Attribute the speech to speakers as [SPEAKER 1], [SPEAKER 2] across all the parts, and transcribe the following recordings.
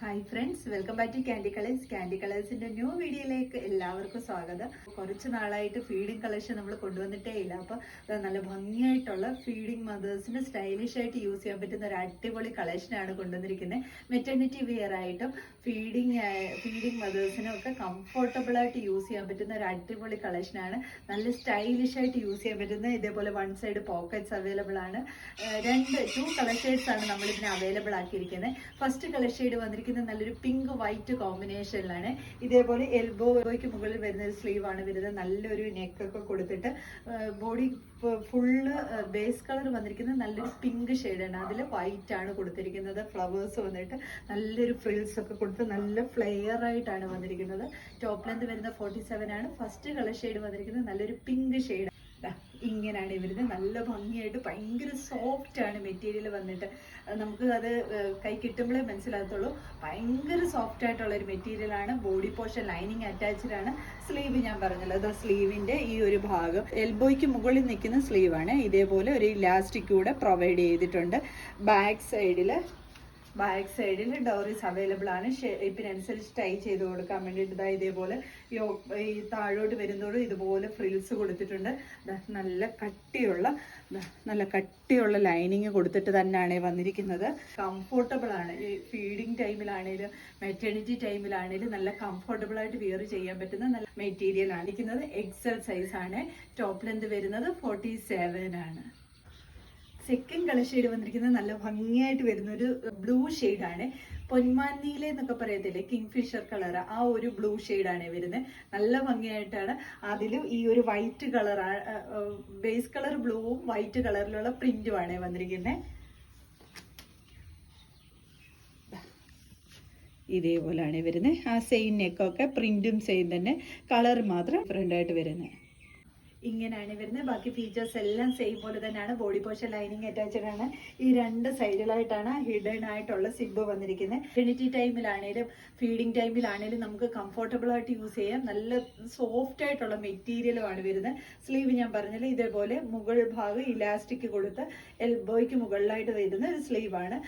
[SPEAKER 1] Hi friends, welcome back to candy colours. Candy കളേഴ്സിന്റെ new വീഡിയോയിലേക്ക് എല്ലാവർക്കും സ്വാഗതം. കുറച്ച് നാളായിട്ട് ഫീഡിങ് കളക്ഷൻ നമ്മൾ കൊണ്ടുവന്നിട്ടേ ഇല്ല. അപ്പോൾ നല്ല ഭംഗിയായിട്ടുള്ള ഫീഡിങ് മദേഴ്സിന് സ്റ്റൈലിഷ് ആയിട്ട് യൂസ് ചെയ്യാൻ പറ്റുന്ന ഒരു അടിപൊളി കളക്ഷനാണ് കൊണ്ടുവന്നിരിക്കുന്നത്. മെറ്റർണിറ്റി വെയർ ആയിട്ടും ഫീഡിങ് മദേഴ്സിനും ഒക്കെ കംഫർട്ടബിൾ ആയിട്ട് യൂസ് ചെയ്യാൻ പറ്റുന്ന ഒരു അടിപൊളി കളക്ഷനാണ്. നല്ല സ്റ്റൈലിഷ് ആയിട്ട് യൂസ് ചെയ്യാൻ പറ്റുന്ന ഇതേപോലെ വൺ സൈഡ് പോക്കറ്റ്സ് അവൈലബിൾ ആണ്. ടു കളർ ഷെയ്ഡ്സ് ആണ് നമ്മളിതിന് അവൈലബിൾ ആക്കിയിരിക്കുന്നത്. ഫസ്റ്റ് കളർ ഷെയ്ഡ് വന്നിരിക്കുന്നത് നല്ലൊരു പിങ്ക് വൈറ്റ് കോമ്പിനേഷനിലാണ്. ഇതേപോലെ എൽബോയ്ക്ക് മുകളിൽ വരുന്ന ഒരു സ്ലീവ് ആണ് വരുന്നത്. നല്ലൊരു നെക്കൊക്കെ കൊടുത്തിട്ട് ബോഡി ഫുള്ള് ബേസ് കളർ വന്നിരിക്കുന്നത് നല്ലൊരു പിങ്ക് ഷെയ്ഡാണ്. അതിൽ വൈറ്റ് ആണ് കൊടുത്തിരിക്കുന്നത്. ഫ്ലവേഴ്സ് വന്നിട്ട് നല്ലൊരു ഫ്രിൽസ് ഒക്കെ കൊടുത്ത് നല്ല ഫ്ലെയർ ആയിട്ടാണ് വന്നിരിക്കുന്നത്. ടോപ്പ് ലെന്ത് വരുന്ന 47 ആണ്. ഫസ്റ്റ് കളർ ഷെയ്ഡ് വന്നിരിക്കുന്നത് നല്ലൊരു പിങ്ക് ഷെയ്ഡ്. ഇങ്ങനെയാണ് ഇവരുന്നത്. നല്ല ഭംഗിയായിട്ട് ഭയങ്കര സോഫ്റ്റ് ആണ് മെറ്റീരിയൽ വന്നിട്ട്. നമുക്ക് അത് കൈ കിട്ടുമ്പോഴേ മനസ്സിലാകത്തുള്ളൂ. ഭയങ്കര സോഫ്റ്റ് ആയിട്ടുള്ള ഒരു മെറ്റീരിയൽ ആണ്. ബോഡി പോർഷൻ ലൈനിങ് അറ്റാച്ച്ഡ് ആണ്. സ്ലീവ് ഞാൻ പറഞ്ഞല്ലോ, അത് സ്ലീവിന്റെ ഈ ഒരു ഭാഗം എൽബോയ്ക്ക് മുകളിൽ നിൽക്കുന്ന സ്ലീവാണ്. ഇതേപോലെ ഒരു ഇലാസ്റ്റിക് കൂടെ പ്രൊവൈഡ് ചെയ്തിട്ടുണ്ട്. ബാക്ക് സൈഡിൽ ഡോറീസ് അവൈലബിൾ ആണ്. ഷേപ്പിനനുസരിച്ച് ടൈ ചെയ്ത് കൊടുക്കാൻ വേണ്ടിയിട്ട് ഇതേപോലെ ഈ താഴോട്ട് വരുന്നതോടും ഇതുപോലെ ഫ്രിൽസ് കൊടുത്തിട്ടുണ്ട്. നല്ല കട്ടിയുള്ള ലൈനിങ് കൊടുത്തിട്ട് തന്നെയാണ് വന്നിരിക്കുന്നത്. കംഫോർട്ടബിൾ ആണ്. ഈ ഫീഡിങ് ടൈമിലാണേലും മെറ്റേണിറ്റി ടൈമിലാണേലും നല്ല കംഫോർട്ടബിൾ ആയിട്ട് വിയർ ചെയ്യാൻ പറ്റുന്ന നല്ല മെറ്റീരിയൽ ആണ്. ഇരിക്കുന്നത് എക്സൽ സൈസ് ആണ്. ടോപ്പ് ലെന്ത് വരുന്നത് 47 ആണ്. സെക്കൻഡ് കളർ ഷെയ്ഡ് വന്നിരിക്കുന്നത് നല്ല ഭംഗിയായിട്ട് വരുന്ന ഒരു ബ്ലൂ ഷെയ്ഡാണ്. പൊന്മാനീല എന്നൊക്കെ പറയത്തില്ലേ, കിങ് ഫിഷർ കളർ, ആ ഒരു ബ്ലൂ ഷെയ്ഡാണ് വരുന്നത്. നല്ല ഭംഗിയായിട്ടാണ്. അതിലും ഈ ഒരു വൈറ്റ് കളർ, ബേസ് കളർ ബ്ലൂവും വൈറ്റ് കളറിലുള്ള പ്രിന്റുമാണ് വന്നിരിക്കുന്നത്. ഇതേപോലെയാണ് വരുന്നത്. ആ സെയിം നെക്കൊക്കെ പ്രിന്റും സെയിം തന്നെ, കളർ മാത്രം ഡിഫറെൻ്റ് ആയിട്ട് വരുന്നത്. ഇങ്ങനെയാണ് വരുന്നത്. ബാക്കി ഫീച്ചേഴ്സ് എല്ലാം സെയിം പോലെ തന്നെയാണ്. ബോഡി പോർഷൻ ലൈനിങ് അറ്റാച്ച്ഡ് ആണ്. ഈ രണ്ട് സൈഡിലായിട്ടാണ് ഹിഡൻ ആയിട്ടുള്ള സിബ് വന്നിരിക്കുന്നത്. മെറ്റേണിറ്റി ടൈമിലാണേലും ഫീഡിങ് ടൈമിലാണേലും നമുക്ക് കംഫർട്ടബിൾ ആയിട്ട് യൂസ് ചെയ്യാം. നല്ല സോഫ്റ്റ് ആയിട്ടുള്ള മെറ്റീരിയലുമാണ് വരുന്നത്. സ്ലീവ് ഞാൻ പറഞ്ഞാൽ ഇതേപോലെ മുകൾ ഭാഗം ഇലാസ്റ്റിക് കൊടുത്ത് എൽബോയ്ക്ക് മുകളിലായിട്ട് വരുന്ന ഒരു സ്ലീവാണ്.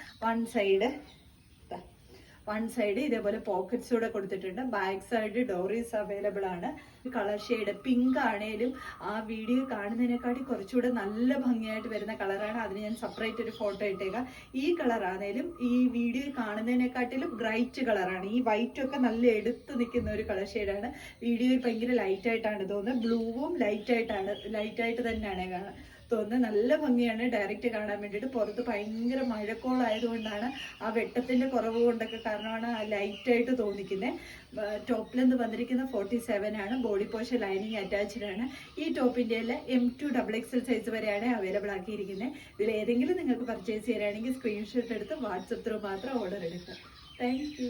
[SPEAKER 1] വൺ സൈഡ് ഇതേപോലെ പോക്കറ്റ്സ് കൂടെ കൊടുത്തിട്ടുണ്ട്. ബാക്ക് സൈഡ് ഡോറീസ് അവൈലബിൾ ആണ്. കളർ ഷെയ്ഡ് പിങ്ക് ആണേലും ആ വീഡിയോ കാണുന്നതിനെക്കാട്ടി കുറച്ചുകൂടെ നല്ല ഭംഗിയായിട്ട് വരുന്ന കളറാണ്. അതിന് ഞാൻ സെപ്പറേറ്റ് ഒരു ഫോട്ടോ ഇട്ടേക്കാം. ഈ കളർ ആണേലും ഈ വീഡിയോ കാണുന്നതിനെക്കാട്ടിലും ബ്രൈറ്റ് കളറാണ്. ഈ വൈറ്റ് ഒക്കെ നല്ല എടുത്ത് നിൽക്കുന്ന ഒരു കളർ ഷെയ്ഡാണ്. വീഡിയോയിൽ ഭയങ്കര ലൈറ്റ് ആയിട്ടാണ് തോന്നുന്നത്. ബ്ലൂവും ലൈറ്റായിട്ട് തന്നെയാണ് തോന്നുന്നത്. നല്ല ഭംഗിയാണ് ഡയറക്റ്റ് കാണാൻ വേണ്ടിയിട്ട്. പുറത്ത് ഭയങ്കര മഴക്കോളായതുകൊണ്ടാണ് ആ വെട്ടത്തിന്റെ കുറവ് കൊണ്ടൊക്കെ കാരണമാണ് ആ ലൈറ്റായിട്ട് തോന്നിക്കുന്നത്. ടോപ്പ് ലെന്ത് വന്നിരിക്കുന്ന 47 ആണ്. ബോഡി പോർഷൻ ലൈനിങ് അറ്റാച്ച്ഡ് ആണ്. ഈ ടോപ്പിന്റെ എല്ലാം M2 XXL സൈസ് വരെയാണ് അവൈലബിൾ ആക്കിയിരിക്കുന്നത്. ഇതിൽ ഏതെങ്കിലും നിങ്ങൾക്ക് പർച്ചേസ് ചെയ്യാനാണെങ്കിൽ സ്ക്രീൻഷോട്ട് എടുത്ത് വാട്സപ്പ് ത്രൂ മാത്രം ഓർഡർ എടുക്കുക. Thank you.